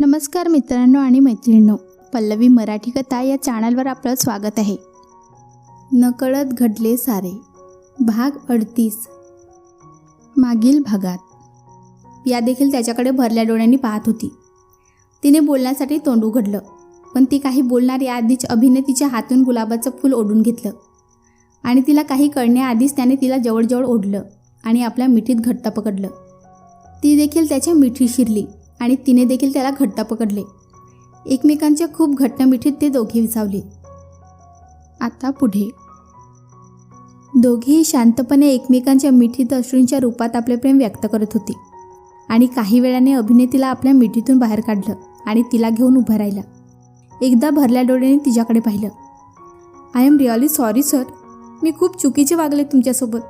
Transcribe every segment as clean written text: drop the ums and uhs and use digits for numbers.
नमस्कार मित्रांनो आणि मैत्रिणींनो, पल्लवी मराठी कथा या चॅनलवर आपलं स्वागत आहे. नकळत घडले सारे भाग 38. मागील भागात पिया देखील त्याच्याकडे भरल्या डोळ्यांनी पाहत होती. तिने बोलण्यासाठी तोंड उघडलं, पण ती काही बोलणार याआधीच अभिने तिच्या हातून गुलाबाचं फूल ओढून घेतलं आणि तिला काही कळण्याआधीच त्याने तिला जवळजवळ ओढलं आणि आपल्या मिठीत घट्ट पकडलं. ती देखील त्याच्या मिठीत शिरली आणि तिने देखील त्याला घट्ट पकडले. एकमेकांच्या खूप घट्ट मिठीत ते दोघे विसावले. आता पुढे दोघेही शांतपणे एकमेकांच्या मिठीत अश्रूंच्या रूपात आपले प्रेम व्यक्त करत होते आणि काही वेळाने अभिने तिला आपल्या मिठीतून बाहेर काढलं आणि तिला घेऊन उभा राहिला. एकदा भरल्या डोळ्याने तिच्याकडे पाहिलं. I am really sorry sir, मी खूप चुकीचे वागले तुमच्यासोबत.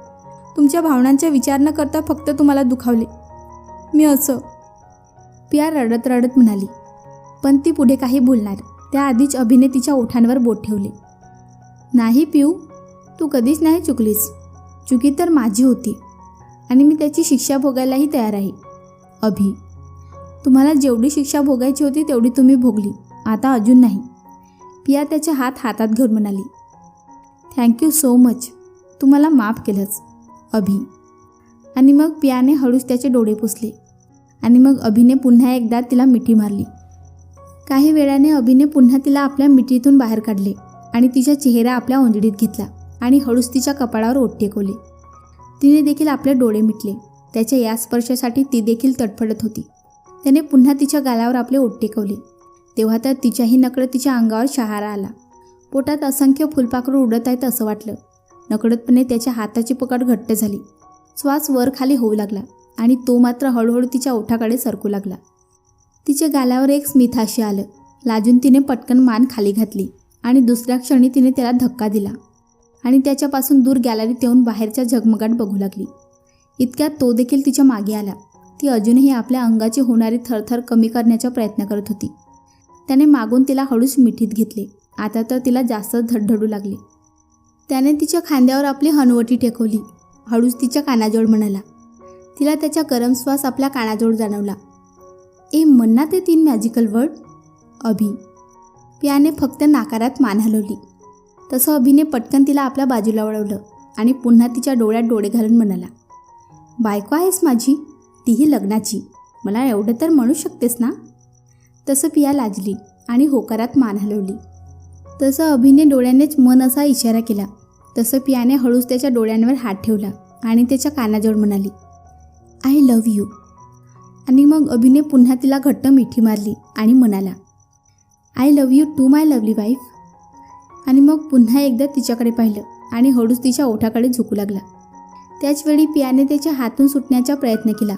तुमच्या भावनांचा विचार न करता फक्त तुम्हाला दुखावले. मी असं पिया रडत रडत म्हणाली, पण ती पुढे काही बोलणार त्याआधीच अभिने तिच्या ओठांवर बोट ठेवले. नाही पिऊ, तू कधीच नाही चुकलीस. चुकी तर माझी होती आणि मी त्याची शिक्षा भोगायलाही तयार आहे. अभि, तुम्हाला जेवढी शिक्षा भोगायची होती तेवढी तुम्ही भोगली, आता अजून नाही. पिया त्याच्या हातात घेऊन म्हणाली. थँक्यू सो मच, तू मला माफ केलंस अभि. आणि मग पियाने हळूच त्याचे डोळे पुसले आणि मग अभिने पुन्हा एकदा तिला मिठी मारली. काही वेळाने अभिने पुन्हा तिला आपल्या मिठीतून बाहेर काढले आणि तिचा चेहरा आपल्या ओंजळीत घेतला आणि हळूच तिच्या कपाळावर ओठ टेकवले. तिने देखील आपले डोळे मिटले. त्याच्या या स्पर्शासाठी ती देखील तडफडत होती. त्याने पुन्हा तिच्या गालावर आपले ओठ टेकवले. तेव्हा तर तिच्याही नकळत तिच्या अंगावर शहारा आला. पोटात असंख्य फुलपाखरू उडत आहेत असं वाटलं. नकळतपणे त्याच्या हाताची पकड घट्ट झाली. श्वास वर खाली होऊ लागला आणि तो मात्र हळूहळू तिच्या ओठाकडे सरकू लागला. तिच्या गालावर एक स्मितहास्य आलं. लाजून तिने पटकन मान खाली घातली आणि दुसऱ्या क्षणी तिने त्याला धक्का दिला आणि त्याच्यापासून दूर गॅलरीत येऊन बाहेरच्या झगमगाट बघू लागली. इतक्यात तो देखील तिच्या मागे आला. ती अजूनही आपल्या अंगाची होणारी थरथर कमी करण्याचा प्रयत्न करत होती. त्याने मागून तिला हळूच मिठीत घेतले. आता तर तिला जास्त धडधडू लागले. त्याने तिच्या खांद्यावर आपली हनुवटी टेकवली. हळूच तिच्या कानाजवळ म्हणाला. तिला त्याचा गरम श्वास आपल्या कानाजवळ जाणवला. ए म्हणना ते 3 मॅजिकल वर्ड अभि. पियाने फक्त नाकारात मान हलवली. तसं अभिने पटकन तिला आपल्या बाजूला वळवलं आणि पुन्हा तिच्या डोळ्यात डोळे घालून म्हणाला, बायको आहेस माझी, तीही लग्नाची, मला एवढं तर म्हणू शकतेस ना. तसं पिया लाजली आणि होकारात मान हलवली. तसं अभिने डोळ्यानेच मन असा इशारा केला. तसं पियाने हळूच त्याच्या डोळ्यांवर हात ठेवला आणि त्याच्या कानाजवळ म्हणाली, आय लव्ह यू. आणि मग अभिने पुन्हा तिला घट्ट मिठी मारली आणि म्हणाला, I love you too my lovely wife. आणि मग पुन्हा एकदा तिच्याकडे पाहिलं आणि हळूच तिच्या ओठाकडे झुकू लागला. त्याचवेळी पियाने त्याच्या हातून सुटण्याचा प्रयत्न केला,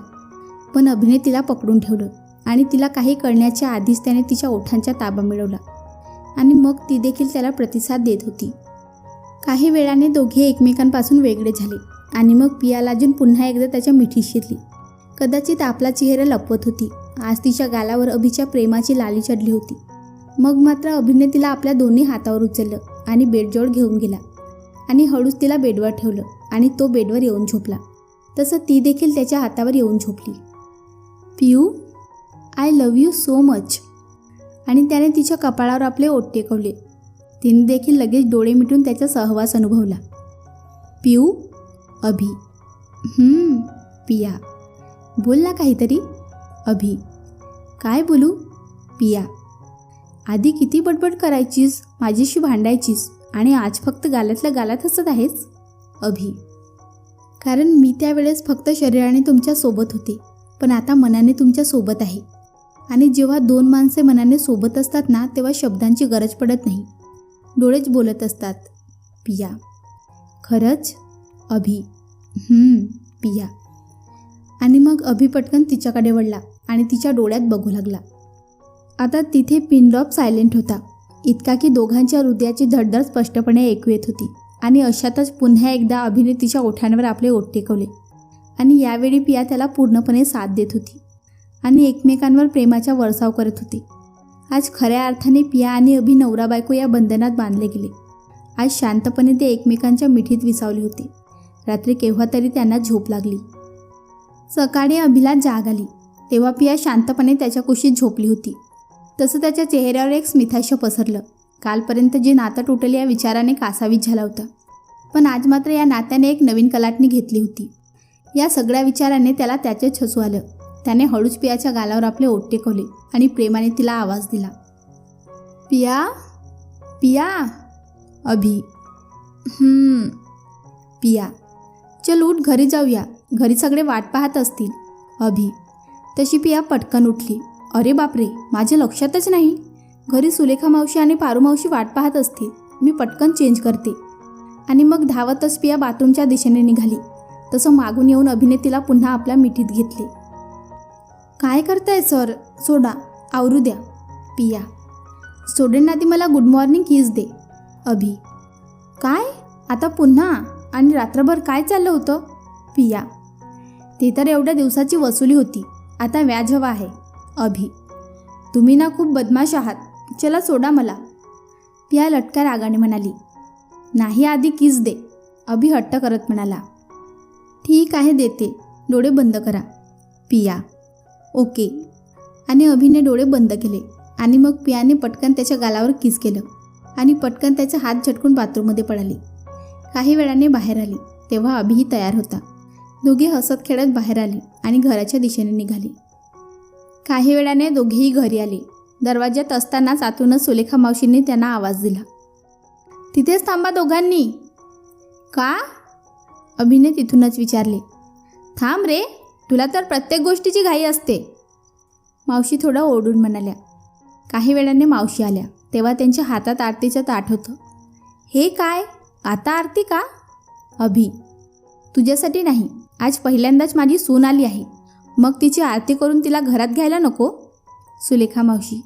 पण अभिने तिला पकडून ठेवलं आणि तिला काही कळण्याच्या आधीच त्याने तिच्या ओठांचा ताबा मिळवला आणि मग ती देखील त्याला प्रतिसाद देत होती. काही वेळाने दोघे एकमेकांपासून वेगळे झाले आणि मग पिया लाजून पुन्हा एकदा त्याच्या मिठीत शिरली. कदाचित आपला चेहरा लपवत होती. आज तिच्या गालावर अभिच्या प्रेमाची लाली चढली होती. मग मात्र अभिने तिला आपल्या दोन्ही हातावर उचललं आणि बेडजवळ घेऊन गेला आणि हळूच तिला बेडवर ठेवलं आणि तो बेडवर येऊन झोपला. तसं ती देखील त्याच्या हातावर येऊन झोपली. Piyu, I love you so much. आणि त्याने तिच्या कपाळावर आपले ओठ टेकवले. तिने देखील लगेच डोळे मिटून त्याचा सहवास अनुभवला. पियू अभि. पिया, बोल ना काहीतरी. अभि. काय बोलू. पिया. आधी किती बडबड करायचीस, माझ्याशी भांडायचीस आणि आज फक्त गालातल्या गालात हसत आहेस. अभि. कारण मी त्यावेळेस फक्त शरीराने तुमच्या सोबत होते, पण आता मनाने तुमच्या सोबत आहे. आणि जेव्हा 2 माणसे मनाने सोबत असतात ना, तेव्हा शब्दांची गरज पडत नाही, डोळेच बोलत असतात. पिया. खरंच. अभि. पिया. आणि मग अभि पटकन तिच्याकडे वळला आणि तिच्या डोळ्यात बघू लागला. आता तिथे पिनड्रॉप सायलेंट होता, इतका की दोघांच्या हृदयाची धडधड स्पष्टपणे ऐकू येत होती. आणि अशातच पुन्हा एकदा अभिने तिच्या ओठांवर आपले ओठ टेकवले आणि यावेळी पिया त्याला पूर्णपणे साथ देत होती आणि एकमेकांवर प्रेमाचा वर्षाव करत होते. आज खऱ्या अर्थाने पिया आणि अभि नवरा बायको या बंधनात बांधले गेले. आज शांतपणे ते एकमेकांच्या मिठीत विसावले होते. रात्री केव्हा तरी त्यांना झोप लागली. सकाळी अभिला जाग आली. तेव्हा पिया शांतपणे त्याच्या कुशीत झोपली होती. तसं त्याच्या चेहऱ्यावर एक स्मितहास्य पसरलं. कालपर्यंत जे नातं तुटले या विचाराने कासावीस झाला होता, पण आज मात्र या नात्याने एक नवीन कलाटणी घेतली होती. या सगळ्या विचाराने त्याला त्याचेच हसू आलं. त्याने हळूच पियाच्या गालावर आपले ओठ टेकवले आणि प्रेमाने तिला आवाज दिला, पिया पिया. अभि. पिया. चल उठ, घरी जाऊया, घरी सगळे वाट पाहत असतील. अभि. तशी पिया पटकन उठली. अरे बापरे, माझ्या लक्षातच नाही. घरी सुलेखा मावशी आणि पारू मावशी वाट पाहत असतील. मी पटकन चेंज करते. आणि मग धावतच पिया बाथरूमच्या दिशेने निघाली. तसं मागून येऊन अभिने तिला पुन्हा आपल्या मिठीत घेतले. काय करताय सर, सोडा, आवरू द्या. पिया. सोडेन आधी मला गुड मॉर्निंग किस दे. अभि. काय आता पुन्हा, आणि रात्रभर काय चाललं होतं. पिया. ते तर एवढ्या दिवसाची वसुली होती, आता व्याज हवा आहे. अभि. तुम्ही ना खूप बदमाश आहात, चला सोडा मला. पिया लटका रागाने म्हणाली. नाही, आधी किस दे. अभि हट्ट करत म्हणाला. ठीक आहे, देते, डोळे बंद करा. पिया. ओके. आणि अभिने डोळे बंद केले आणि मग पियाने पटकन त्याच्या गालावर किस केलं आणि पटकन त्याचा हात झटकून बाथरूममध्ये पळाली. काही वेळाने बाहेर आली तेव्हा अभिही तयार होता. दोघे हसत खेळत बाहेर आले आणि घराच्या दिशेने निघाले. काही वेळाने दोघेही घरी आले. दरवाज्यात असतानाच आतूनच सुलेखा मावशींनी त्यांना आवाज दिला. तिथेच थांबा दोघांनी. का. अभिने तिथूनच विचारले. थांब रे, तुला तर प्रत्येक गोष्टीची घाई असते. मावशी थोडा ओरडून म्हणाल्या. काही वेळाने मावशी आल्या तेव्हा त्यांच्या हातात आरतीचं ताट होतं. हे काय, आता आरती का. अभि. तुझ्यासाठी नाही, आज पहिल्यांदाच माझी सून आली आहे, मग तिची आरती करून तिला घरात घ्यायला नको. सुलेखा मावशी.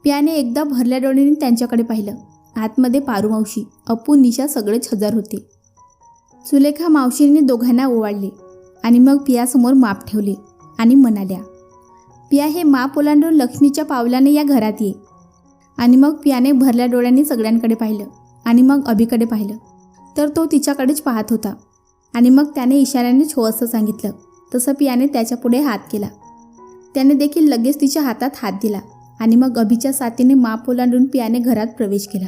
पियाने एकदा भरल्या डोळ्यांनी त्यांच्याकडे पाहिलं. आतमध्ये पारू मावशी, अप्पू, निशा सगळेच हजर होते. सुलेखा मावशींनी दोघांना ओवाळले आणि मग पियासमोर माप ठेवले आणि म्हणाल्या, पिया, हे माप ओलांडून लक्ष्मीच्या पावलाने या घरात ये. आणि मग पियाने भरल्या डोळ्यांनी सगळ्यांकडे पाहिलं आणि मग अभिकडे पाहिलं तर तो तिच्याकडेच पाहत होता. आणि मग त्याने इशाऱ्याने छो असं सांगितलं. तसं पियाने त्याच्यापुढे हात केला. त्याने देखील लगेच तिच्या हातात हात दिला आणि मग अभिच्या साथीने माप ओलांडून पियाने घरात प्रवेश केला.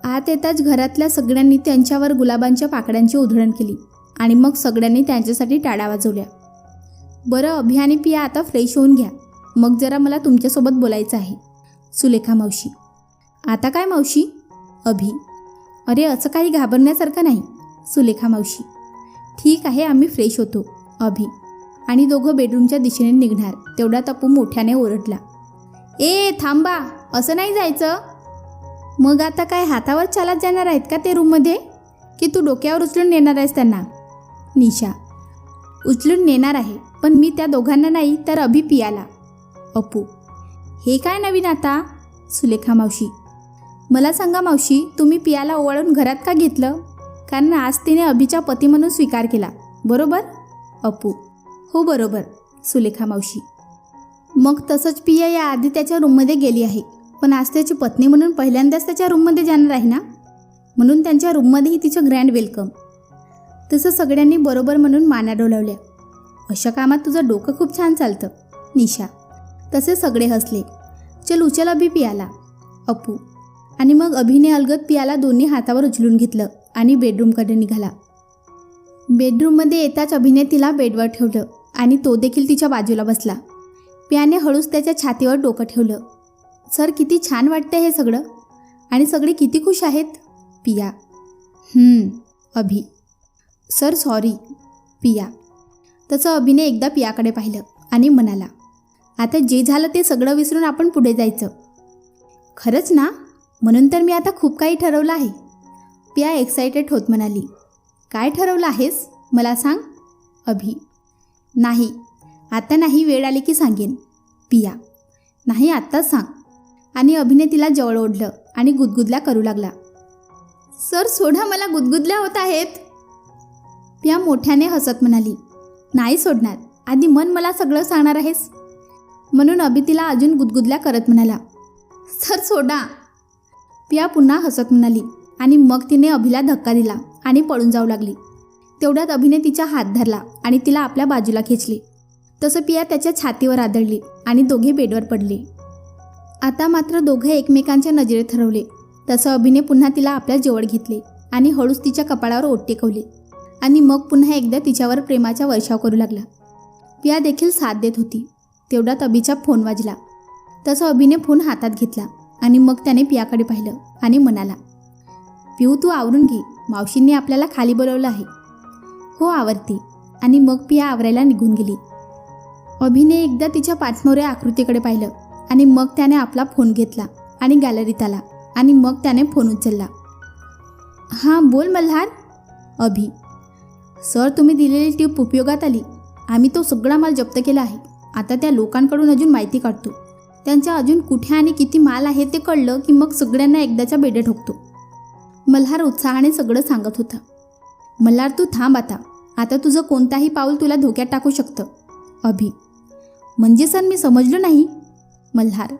आत येताच घरातल्या सगळ्यांनी त्यांच्यावर गुलाबांच्या पाकळ्यांची उधळण केली आणि मग सगळ्यांनी त्यांच्यासाठी टाळ्या वाजवल्या. बरं अभि आणि पिया, आता फ्रेश होऊन घ्या, मग जरा मला तुमच्यासोबत बोलायचं आहे. सुलेखा मावशी. आता काय मावशी. अभि. अरे असं काही घाबरण्यासारखं नाही. सुलेखा मावशी. ठीक आहे, आम्ही फ्रेश होतो. अभि. आणि दोघं बेडरूमच्या दिशेने निघणार तेवढ्यात अप्पू मोठ्याने ओरडला. ए थांबा, असं नाही जायचं. मग आता काय हातावर चालत जाणार आहेत का ते रूममध्ये, की तू डोक्यावर उचलून नेणार आहेस त्यांना. निशा. उचलून नेणार आहे, पण मी त्या दोघांना नाही तर अभि, पियाला. अप्पू. हे काय नवीन आता. सुलेखा मावशी. मला सांगा मावशी, तुम्ही पियाला ओवाळून घरात का घेतलं. कारण आज तिने अभिचा पती म्हणून स्वीकार केला, बरोबर. अप्पू. हो बरोबर. सुलेखा मावशी. मग तसंच पिया या आधी त्याच्या रूममध्ये गेली आहे, पण आज त्याची पत्नी म्हणून पहिल्यांदाच त्याच्या रूममध्ये जाणार आहे ना, म्हणून त्यांच्या रूममध्येही तिचं ग्रँड वेलकम. तसं सगळ्यांनी बरोबर म्हणून माना डोलावल्या. अशा कामात तुझं डोकं खूप छान चालतं. निशा. तसे सगळे हसले. चल उचल अभि पियाला. अप्पू. आणि मग अभिने अलगद पियाला दोन्ही हातावर उचलून घेतलं आणि बेडरूमकडे निघाला. बेडरूममध्ये येताच अभिने तिला बेडवर ठेवलं आणि तो देखील तिच्या बाजूला बसला. पियाने हळूच त्याच्या छातीवर डोकं ठेवलं. सर, किती छान वाटतं हे सगळं, आणि सगळे किती खुश आहेत. पिया. अभि. Sir sorry. पिया. तसं अभिने एकदा पियाकडे पाहिलं आणि म्हणाला, आता जे झालं ते सगळं विसरून आपण पुढे जायचं. खरंच ना, म्हणून तर मी आता खूप काही ठरवलं आहे. पिया एक्सायटेड होत म्हणाली. काय ठरवलं आहेस, मला सांग. अभि. नाही, आता नाही, वेळ आली की सांगेन. पिया. नाही, आत्ताच सांग. आणि अभिने तिला जवळ ओढलं आणि गुदगुदल्या करू लागला. सर सोडा, मला गुदगुदल्या होत आहेत. पिया मोठ्याने हसत म्हणाली. नाही सोडणार, आधी मन मला सगळं सांगणार आहेस. म्हणून अभि तिला अजून गुदगुदल्या करत म्हणाला. सर सोडा. पिया पुन्हा हसत म्हणाली आणि मग तिने अभिला धक्का दिला आणि पळून जाऊ लागली. तेवढ्यात अभिने तिचा हात धरला आणि तिला आपल्या बाजूला खेचले. तसं पिया त्याच्या छातीवर आदळली आणि दोघे बेडवर पडले. आता मात्र दोघे एकमेकांच्या नजरेत हरवले. तसं अभिने पुन्हा तिला आपल्या जवळ घेतले आणि हळूच तिच्या कपाळावर ओठ टेकवले आणि मग पुन्हा एकदा तिच्यावर प्रेमाचा वर्षाव करू लागला. पिया देखील साथ देत होती. तेवढ्यात अभिचा फोन वाजला. तसं अभिने फोन हातात घेतला आणि मग त्याने पियाकडे पाहिलं आणि म्हणाला, पिऊ तू आवरून घे, मावशींनी आपल्याला खाली बोलवलं आहे. हो आवरते. आणि मग पिया आवरायला निघून गेली. अभिने एकदा तिच्या पाठमोऱ्या आकृतीकडे पाहिलं आणि मग त्याने आपला फोन घेतला आणि गॅलरीत आला आणि मग त्याने फोन उचलला. हां बोल मल्हार. अभि, सर तुम्ही दिलेली टीप उपयोगात आली. आम्ही तो सगळा माल जप्त केला आहे. आता त्या लोकांकडून अजून माहिती काढतो. त्यांच्या अजून कुठे आणि किती माल आहे ते कळलं की मग सगळ्यांना एकदाच्या बेड्या ठोकतो. मल्हार उत्साहाने सगळं सांगत होता. मल्हार तू थांब आता तुझं कोणताही पाऊल तुला धोक्यात टाकू शकतं. अभि, म्हणजे सर मी समजलो नाही. मल्हार,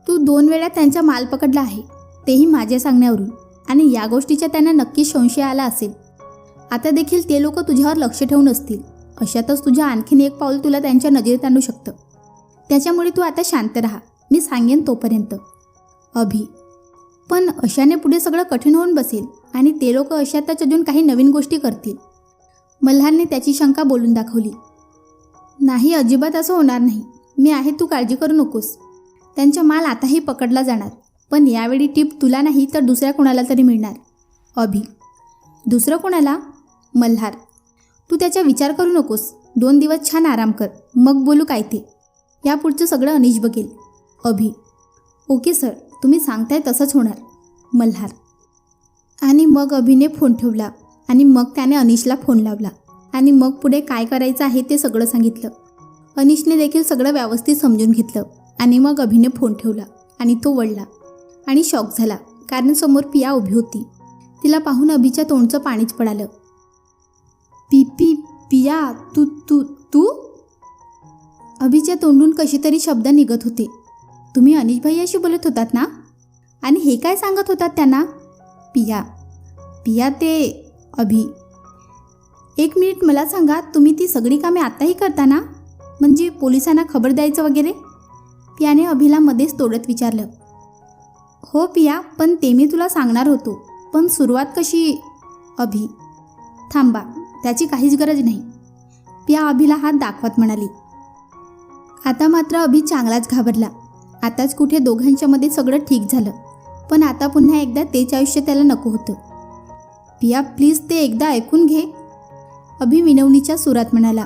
तू 2 वेळा त्यांचा माल पकडला आहे, तेही माझ्या सांगण्यावरून, आणि या गोष्टीचा त्यांना नक्कीच संशय आला असेल. आता देखील ते लोक तुझ्यावर लक्ष ठेवून असतील. अशातच तुझ्या आणखीन एक पाऊल तुला त्यांच्या नजरेत आणू शकतं. त्याच्यामुळे तू आता शांत राहा, मी सांगेन तोपर्यंत. अभि, पण अशाने पुढे सगळं कठीण होऊन बसेल आणि ते लोक अशातच अजून काही नवीन गोष्टी करतील. मल्हारने त्याची शंका बोलून दाखवली. नाही, अजिबात असं होणार नाही. मी आहे, तू काळजी करू नकोस. त्यांचा माल आताही पकडला जाणार, पण यावेळी टीप तुला नाही तर दुसऱ्या कोणाला तरी मिळणार. अभि, दुसरं कोणाला? मल्हार, तू त्याचा विचार करू नकोस. 2 दिवस छान आराम कर, मग बोलू काय ते. यापुढचं सगळं अनिश बघेल. अभि, ओके सर, तुम्ही सांगताय तसंच होणार. मल्हार. आणि मग अभिने फोन ठेवला आणि मग त्याने अनिशला फोन लावला आणि मग पुढे काय करायचं आहे ते सगळं सांगितलं. अनिशने देखील सगळं व्यवस्थित समजून घेतलं आणि मग अभिने फोन ठेवला आणि तो वळला आणि शॉक झाला, कारण समोर पिया उभी होती. तिला पाहून अभिच्या तोंडचं पाणीच पडालं. पिया तू तू तू अभिच्या तोंडून कशी तरी शब्द निघत होते. तुम्ही अनिश भैयाशी बोलत होतात ना? आणि हे काय सांगत होतात त्यांना? पिया ते. अभि, 1 मिनिट मला सांगा, तुम्ही ती सगळी कामे आत्ताही करता ना? म्हणजे पोलिसांना खबर द्यायचं वगैरे? पियाने अभिला मध्येच तोडत विचारलं. हो पिया, पण ते मी तुला सांगणार होतो, पण सुरुवात कशी? अभि, थांबा, त्याची काहीच गरज नाही. पिया अभिला हात दाखवत म्हणाली. आता मात्र अभि चांगलाच घाबरला. आताच कुठे दोघांच्यामध्ये सगळं ठीक झालं, पण आता पुन्हा एकदा तेच आयुष्य त्याला नको होतं. पिया प्लीज ते एकदा ऐकून घे. अभि विनवणीच्या सुरात म्हणाला.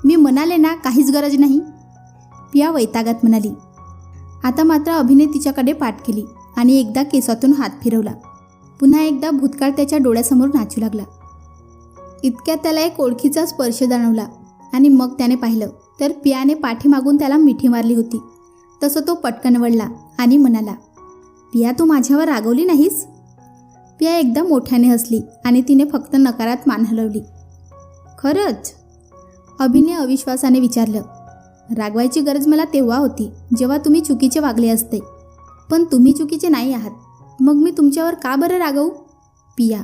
मी म्हणाले ना, काहीच गरज नाही. पिया वैतागात म्हणाली. आता मात्र अभिने तिच्याकडे पाठ केली आणि एकदा केसातून हात फिरवला. पुन्हा एकदा भूतकाळ त्याच्या डोळ्यासमोर नाचू लागला. इतक्यात त्याला एक ओळखीचा स्पर्श जाणवला आणि मग त्याने पाहिलं तर पियाने पाठीमागून त्याला मिठी मारली होती. तसं तो पटकन वळला आणि म्हणाला, पिया तू माझ्यावर रागवली नाहीस? पिया एकदम मोठ्याने हसली आणि तिने फक्त नकारात मान हलवली. खरंच? अभिने अविश्वासाने विचारलं. रागवायची गरज मला तेव्हा होती जेव्हा तुम्ही चुकीचे वागले असते, पण तुम्ही चुकीचे नाही आहात. मग मी तुमच्यावर का बरं रागवू? पिया,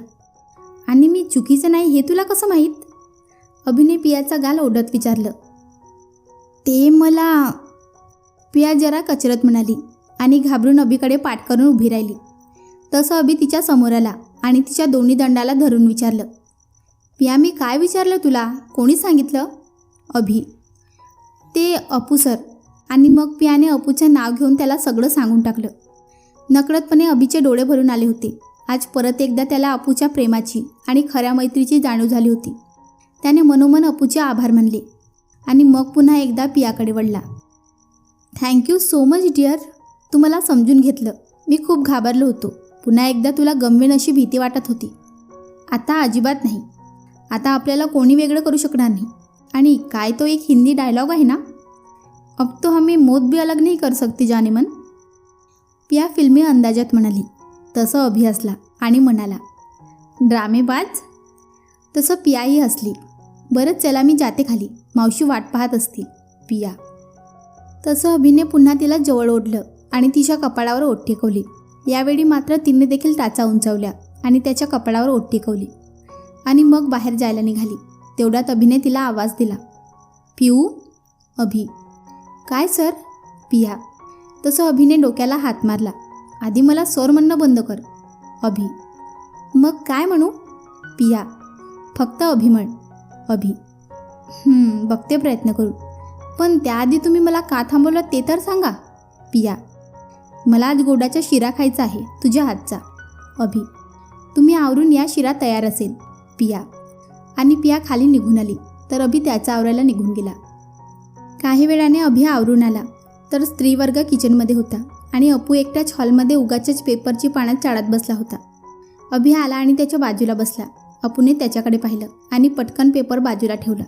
आणि मी चुकीचं नाही हे तुला कसं माहीत? अभिने पियाचा गाल ओढत विचारलं. ते मला. पिया जरा कचरत म्हणाली आणि घाबरून अभिकडे पाठ करून उभी राहिली. तसं अभि तिच्या समोर आला आणि तिच्या दोन्ही दंडाला धरून विचारलं. पिया मी काय विचारलं तुला? कोणी सांगितलं? अभि, ते अपू सर. आणि मग पियाने अपूचं नाव घेऊन त्याला सगळं सांगून टाकलं. नकळतपणे अभिचे डोळे भरून आले होते. आज परत एकदा त्याला अपूच्या प्रेमाची आणि खऱ्या मैत्रीची जाणीव झाली होती. त्याने मनोमन अपूचे आभार मानले आणि मग पुन्हा एकदा पियाकडे वळला. थँक्यू सो मच डिअर, तू मला समजून घेतलं. मी खूप घाबरलो होतो. पुन्हा एकदा तुला गमवेन अशी भीती वाटत होती. आता अजिबात नाही. आता आपल्याला कोणी वेगळं करू शकणार नाही. आणि काय तो एक हिंदी डायलॉग आहे ना, अब तो हमें मौत भी अलग नहीं कर सकती जाने मन. पिया फिल्मी अंदाजात म्हणाली. तसं अभि हसला आणि म्हणाला, ड्रामेबाज. तसं पियाही हसली. बरं चला मी जाते खाली, मावशी वाट पाहत असतील. पिया. तसं अभिने पुन्हा तिला जवळ ओढलं आणि तिच्या कपाळावर ओठ टेकवली. यावेळी मात्र तिने देखील टाचा उंचावल्या आणि त्याच्या कपाळावर ओठ टेकवली आणि मग बाहेर जायला निघाली. तेवढ्यात अभिने तिला आवाज दिला. पिऊ. अभि. काय सर? पिया. तसं अभिने डोक्याला हात मारला. आधी मला सर म्हणणं बंद कर. अभि. मग काय म्हणू? पिया. फक्त अभि म्हण. अभि. बघते प्रयत्न करू. पण त्याआधी तुम्ही मला का थांबवलं ते तर सांगा. पिया. मला आज गोडाचा शिरा खायचा आहे तुझ्या हातचा. अभि. तुम्ही आवरून या, शिरा तयार असेल. पिया. आणि पिया खाली निघून आली तर अभि त्याचा आवरायला निघून गेला. काही वेळाने अभि आवरून आला तर स्त्रीवर्ग किचनमध्ये होता आणि अपू एकट्याच हॉलमध्ये उगाचच पेपरची पानं चाळत बसला होता. अभि आला आणि त्याच्या बाजूला बसला. अपूने त्याच्याकडे पाहिलं आणि पटकन पेपर बाजूला ठेवला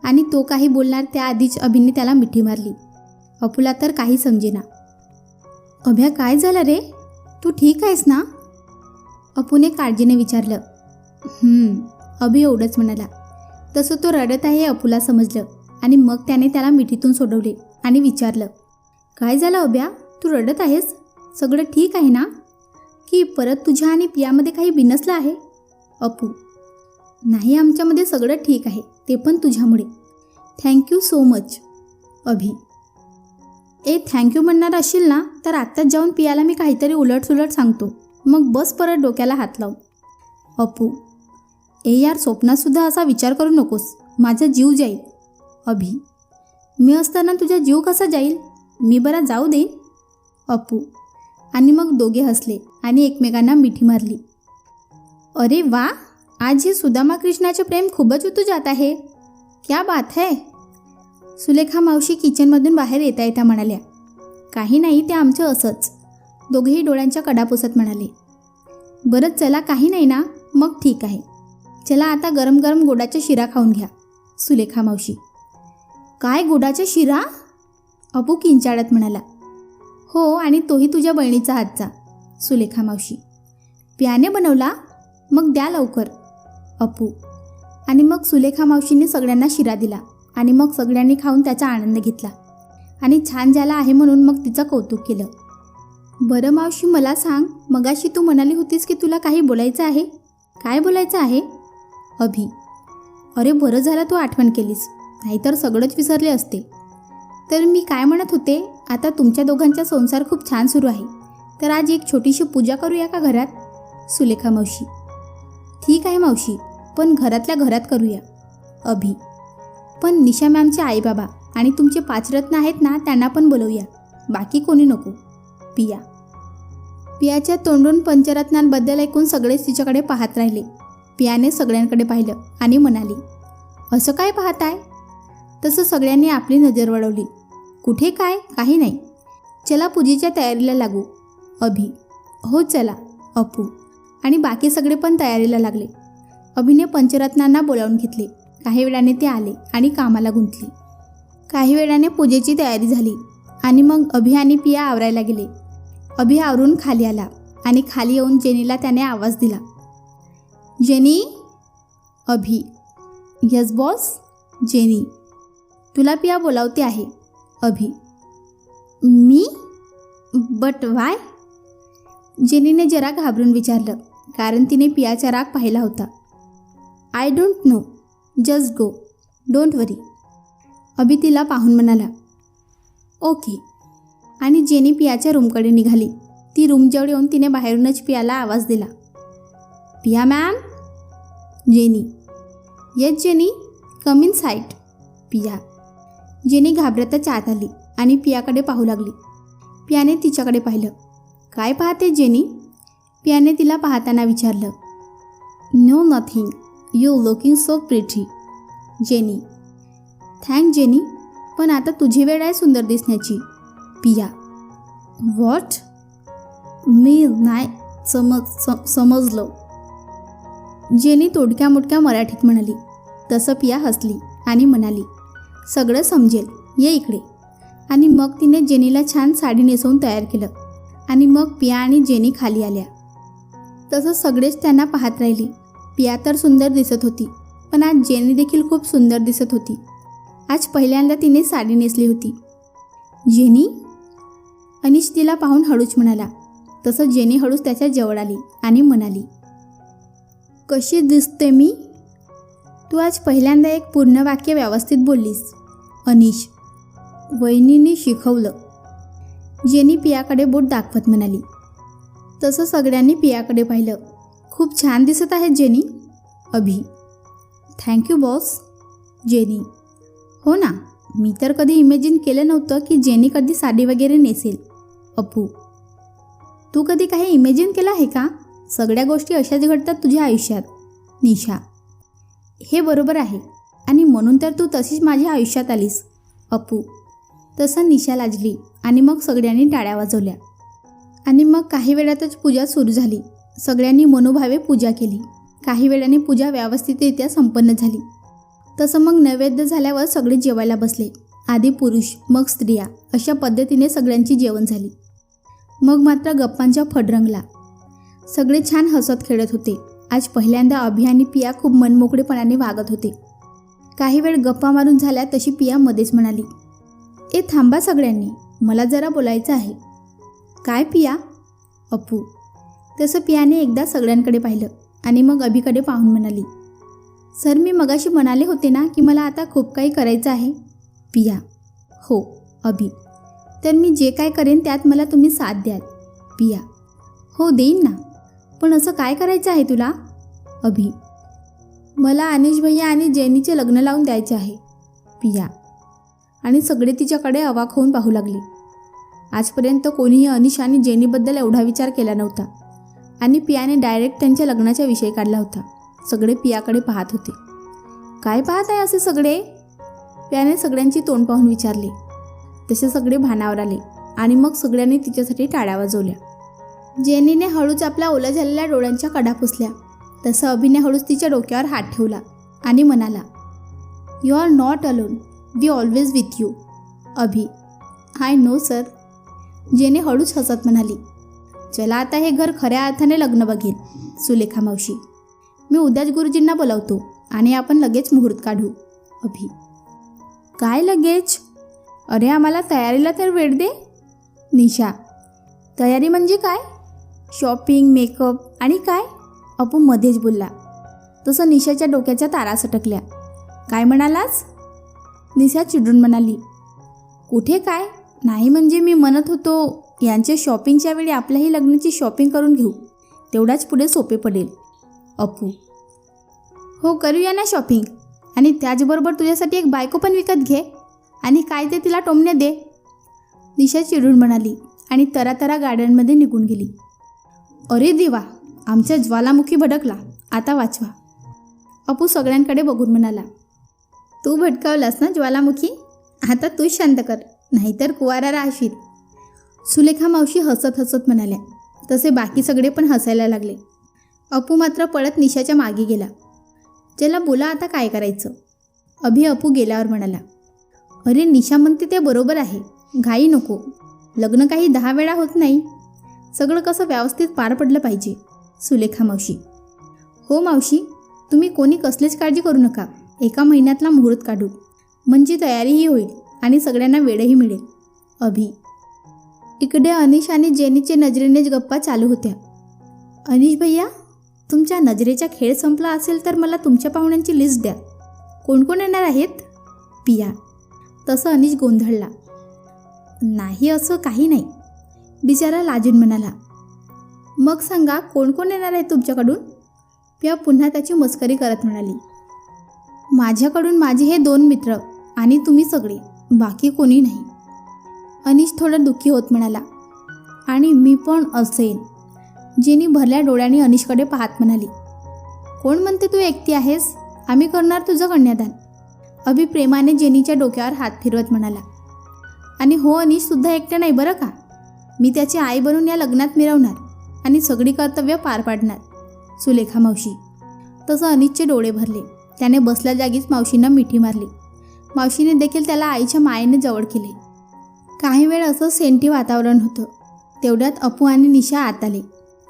आणि तो काही बोलणार त्याआधीच अभिने त्याला मिठी मारली. अपूला तर काही समजेना. अभ्या, काय झालं रे? तू ठीक आहेस ना? अपूने काळजीने विचारलं. अभि एवढंच म्हणाला. तसं तो रडत आहे हे अपूला समजलं आणि मग त्याने त्याला मिठीतून सोडवले आणि विचारलं, काय झालं अभ्या? तू रडत आहेस? सगळं ठीक आहे ना? की परत तुझ्या आणि पियामध्ये काही बिनसलं आहे? अपू. नाही, आमच्यामध्ये सगळं ठीक आहे, ते पण तुझ्यामुळे. Thank you so much. Abhi. Thank you म्हणणार असशील ना तर आत्ताच जाऊन पियाला मी काहीतरी उलटसुलट सांगतो, मग बस परत डोक्याला हात लावून. अपू. यार, स्वप्नातसुद्धा असा विचार करू नकोस, माझा जीव जाईल. अभि. मी असताना तुझा जीव कसा जाईल? मी बरा जाऊ देईन. अपू. आणि मग दोघे हसले आणि एकमेकांना मिठी मारली. अरे वा, आज हे सुदामा कृष्णाचे प्रेम खूपच उतू जात आहे. क्या बात है. सुलेखा मावशी किचनमधून बाहेर येता येता म्हणाल्या. काही नाही, ते आमचं असंच. दोघेही डोळ्यांच्या कडा पुसत म्हणाले. बरं चला, काही नाही ना? मग ठीक आहे. चला आता गरम गरम गोडाचा शिरा खाऊन घ्या. सुलेखा मावशी. काय, गोडाचा शिरा? अपू किंचाळत म्हणाला. हो, आणि तोही तुझ्या बहिणीचा हातचा. सुलेखा मावशी. पियाने बनवला? मग द्या लवकर. अपू. आणि मग सुलेखा मावशीने सगळ्यांना शिरा दिला आणि मग सगळ्यांनी खाऊन त्याचा आनंद घेतला आणि छान झाला आहे म्हणून मग तिचं कौतुक केलं. बरं मावशी, मला सांग, मगाशी तू म्हणाली होतीस की तुला काही बोलायचं आहे. काय बोलायचं आहे? अभि. अरे बरं झालं तू आठवण केलीस, नाहीतर सगळंच विसरले असते. तर मी काय म्हणत होते, आता तुमच्या दोघांचा संसार खूप छान सुरू आहे, तर आज एक छोटीशी पूजा करूया का घरात? सुलेखा मावशी. ठीक आहे मावशी, पण घरातल्या घरात करूया. अभि. पण निशा मॅमचे आईबाबा आणि तुमचे 5 रत्न आहेत ना, त्यांना पण बोलवूया, बाकी कोणी नको. पिया. पियाच्या तोंडून पंचरत्नांबद्दल ऐकून सगळेच तिच्याकडे पाहत राहिले. पियाने सगळ्यांकडे पाहिलं आणि म्हणाली, असं काय पाहताय? तसं सगळ्यांनी आपली नजर वळवली. कुठे काय, काही नाही. चला पूजेच्या तयारीला लागू. अभि. हो चला. अपू. आणि बाकी सगळे पण तयारीला लागले. अभिने पंचरत्नांना बोलावून घेतले. काही वेळाने ते आले आणि कामाला गुंतले. काही वेळाने पूजेची तयारी झाली आणि मग अभि आणि पिया आवरायला गेले. अभि आवरून खाली आला आणि खाली येऊन जेनीला त्याने आवाज दिला. जेनी. अभि. Yes boss. जेनी. तुला पिया बोलावते आहे. अभि. मी? But why? जेनीने जरा घाबरून विचारलं, कारण तिने पियाचा राग पाहिला होता. I don't know, just go, don't worry. Abhi तिला पाहून म्हणाला. ओके. आणि जेनी पियाच्या रूमकडे निघाली. ती रूमजवळ येऊन तिने बाहेरूनच पियाला आवाज दिला. पिया ma'am. Jenny. Yes jenny, come in site. पिया. जेनी घाबरतच आत आली आणि पियाकडे पाहू लागली. पियाने तिच्याकडे पाहिलं. काय पाहते जेनी? पियाने तिला पाहताना विचारलं. No nothing, you looking so pretty. Jenny. Thank Jenny, पण आता तुझी वेळ आहे सुंदर दिसण्याची. पिया. व्हॉट? मी नाही समजलं. जेनी तोडक्या मोडक्या मराठीत म्हणाली. तसं पिया हसली आणि म्हणाली, सगळं समजेल, ये इकडे. आणि मग तिने जेनीला छान साडी नेसवून तयार केलं आणि मग पिया आणि जेनी खाली आल्या. तसं सगळेच त्यांना पाहत राहिली. पिया तर सुंदर दिसत होती, पण आज जेनी देखील खूप सुंदर दिसत होती. आज पहिल्यांदा तिने साडी नेसली होती. जेनी? अनिश तिला पाहून हळूच म्हणाला. तसं जेनी हळूच त्याच्या जवळ आली आणि म्हणाली, कशी दिसते मी? तू आज पहिल्यांदा एक पूर्ण वाक्य व्यवस्थित बोललीस. अनिश. वहिनींनी शिकवलं. जेनी पियाकडे बोट दाखवत म्हणाली. तसं सगळ्यांनी पियाकडे पाहिलं. खूप छान दिसत आहेत जेनी. अभि. Thank you boss. जेनी. हो ना, मी तर कधी इमॅजिन केलं नव्हतं की जेनी कधी साडी वगैरे नेसेल. अपू. तू कधी काही इमॅजिन केलं आहे का? सगळ्या गोष्टी अशाच घडतात तुझ्या आयुष्यात. निशा. हे बरोबर आहे आणि म्हणून तर तू तशीच माझ्या आयुष्यात आलीस. अपू. तसं निशा लाजली आणि मग सगळ्यांनी टाळ्या वाजवल्या. आणि मग काही वेळातच पूजा सुरू झाली. सगळ्यांनी मनोभावे पूजा केली. काही वेळाने पूजा व्यवस्थितरित्या संपन्न झाली. तसं मग नैवेद्य झाल्यावर सगळे जेवायला बसले. आधी पुरुष मग स्त्रिया अशा पद्धतीने सगळ्यांची जेवण झाली. मग मात्र गप्पांचा फड रंगला. सगळे छान हसत खेळत होते. आज पहिल्यांदा अभि आणि पिया खूप मनमोकळेपणाने वागत होते. काही वेळ गप्पा मारून झाल्या तशी पिया मध्येच म्हणाली, ए थांबा सगळ्यांनी, मला जरा बोलायचं आहे. काय पिया? अपू. तसं पियाने एकदा सगळ्यांकडे पाहिलं आणि मग अभिकडे पाहून म्हणाली, सर मी मगाशी म्हणाले होते ना की मला आता खूप काही करायचं आहे. पिया. हो. अभि. तर मी जे काय करेन त्यात मला तुम्ही साथ द्याल. पिया. हो देईन ना, पण असं काय करायचं आहे तुला? अभि. मला अनिश भैया आणि जेनीचे लग्न लावून द्यायचे आहे. पिया. आणि सगळे तिच्याकडे अवाक होऊन पाहू लागले. आजपर्यंत कोणीही अनिश आणि जेनीबद्दल एवढा विचार केला नव्हता आणि पियाने डायरेक्ट त्यांच्या लग्नाचा विषय काढला होता. सगळे पियाकडे पाहत होते. काय पाहत आहे असे सगळे? पियाने सगळ्यांची तोंड पाहून विचारले. तसे सगळे भानावर आले आणि मग सगळ्यांनी तिच्यासाठी टाळ्या वाजवल्या. जेनीने हळूच आपल्या ओल्या झालेल्या डोळ्यांच्या कडा पुसल्या. तसं अभिने हळूच तिच्या डोक्यावर हात ठेवला आणि म्हणाला, you are not alone, we always with you. Abhi. I know sir. जेने हळूच हसत म्हणाली, चला आता हे घर खऱ्या अर्थाने लग्न बघेल. सुलेखा मावशी. मी उद्याच गुरुजींना बोलावतो आणि आपण लगेच मुहूर्त काढू. अभि. काय लगेच? अरे आम्हाला तयारीला तर वेळ दे. निशा. तयारी म्हणजे काय? शॉपिंग, मेकअप आणि काय? अपू मध्येच बोलला. तसं निशाच्या डोक्याच्या तारा सटकल्या. काय म्हणालास? निशा चिडून म्हणाली, कुठे काय? नाही म्हणजे मी म्हणत होतो यांच्या शॉपिंगच्या वेळी आपल्याही लग्नाची शॉपिंग करून घेऊ, तेवढाच पुढे सोपे पडेल. अपू. हो करूया ना शॉपिंग, आणि त्याचबरोबर तुझ्यासाठी एक बायको पण विकत घे आणि काय ते तिला टोमणे दे. निशा चिडून म्हणाली आणि तरातरा गार्डनमध्ये निघून गेली. अरे देवा, आमच्या ज्वालामुखी भडकला, आता वाचवा. अपू सगळ्यांकडे बघून म्हणाला, तू भटकावलास ना ज्वालामुखी, आता तूच शांत कर, नाहीतर कुवारा राहशील. सुलेखा मावशी हसत हसत म्हणाल्या. तसे बाकी सगळे पण हसायला लागले. अपू मात्र पळत निशाच्या मागे गेला. चला बोला आता काय करायचं. अभि अपू गेल्यावर म्हणाला, अरे निशा म्हणते ते बरोबर आहे, घाई नको, लग्न काही 10 वेळा होत नाही, सगळं कसं व्यवस्थित पार पडलं पाहिजे. सुलेखा मावशी. हो मावशी, तुम्ही कोणी कसलीच काळजी करू नका, 1 महिन्यातला मुहूर्त काढू, म्हणजे तयारीही होईल आणि सगळ्यांना वेळही मिळेल. अभि. इकडे अनिश आणि जेनीचे नजरेनेच गप्पा चालू होत्या. अनिश भैया, तुमच्या नजरेचा खेळ संपला असेल तर मला तुमच्या पाहुण्यांची लिस्ट द्या, कोण कोण येणार आहेत. पिया. तसं अनिश गोंधळला. नाही असं काही नाही, बिचारा लाजून म्हणाला. मग सांगा कोण कोण येणार आहे तुमच्याकडून. पिया पुन्हा त्याची मस्करी करत म्हणाली, माझ्याकडून माझे हे 2 मित्र आणि तुम्ही सगळे, बाकी कोणी नाही. अनिश थोडं दुःखी होत म्हणाला, आणि मी पण असेन. जेनी भरल्या डोळ्यांनी अनिशकडे पाहत म्हणाली, कोण म्हणते तू एकटी आहेस, आम्ही करणार तुझं कन्यादान. अभि प्रेमाने जेनीच्या डोक्यावर हात फिरवत म्हणाला, आणि हो अनिशसुद्धा एकटं नाही बरं का, मी त्याची आई बनून या लग्नात मिरवणार आणि सगळी कर्तव्य पार पाडणार. सुलेखा मावशी. तसं अनिशचे डोळे भरले. त्याने बसल्या जागीच मावशींना मिठी मारली. मावशीने देखील त्याला आईच्या मायेने जवळ केले. काही वेळ असं सेंटी वातावरण होतं. तेवढ्यात अपू आणि निशा आत आले.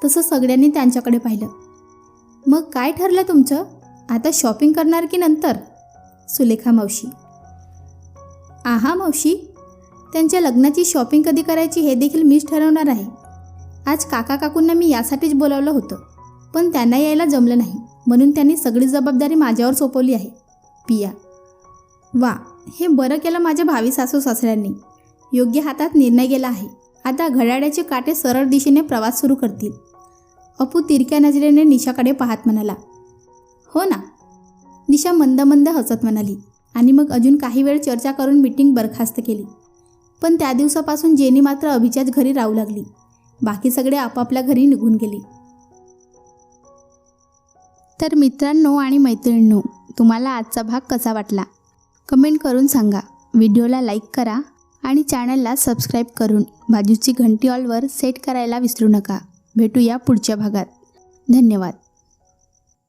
तसं सगळ्यांनी त्यांच्याकडे पाहिलं. मग काय ठरलं तुमचं, आता शॉपिंग करणार की नंतर. सुलेखा मावशी. आहा मावशी, त्यांच्या लग्नाची शॉपिंग कधी करायची हे देखील मीच ठरवणार आहे. आज काका काकूंना मी यासाठीच बोलावलं होतं, पण त्यांना यायला जमलं नाही, म्हणून त्यांनी सगळी जबाबदारी माझ्यावर सोपवली आहे. पिया. वा, हे बरं केलं माझ्या भावी सासू सासऱ्यांनी. योग्य हातात निर्णय गेला आहे. आता घड्याळाचे काटे सरळ दिशेने प्रवास सुरू करतील. अपू तिरक्या नजरेने निशाकडे पाहत म्हणाला. हो ना. निशा मंद मंद हसत म्हणाली आणि मग अजून काही वेळ चर्चा करून मीटिंग बरखास्त केली. पण त्या दिवसापासून जेनी मात्र अभिच्याच घरी राहू लागली. बाकी सगळे आपापल्या घरी निघून गेले. तर मित्रांनो आणि मैत्रिणींनो, तुम्हाला आजचा भाग कसा वाटला कमेंट करून सांगा. व्हिडिओला लाईक करा आणि चॅनलला सबस्क्राईब करून बाजूची घंटी ऑलवर सेट करायला विसरू नका. भेटूया पुढच्या भागात. धन्यवाद.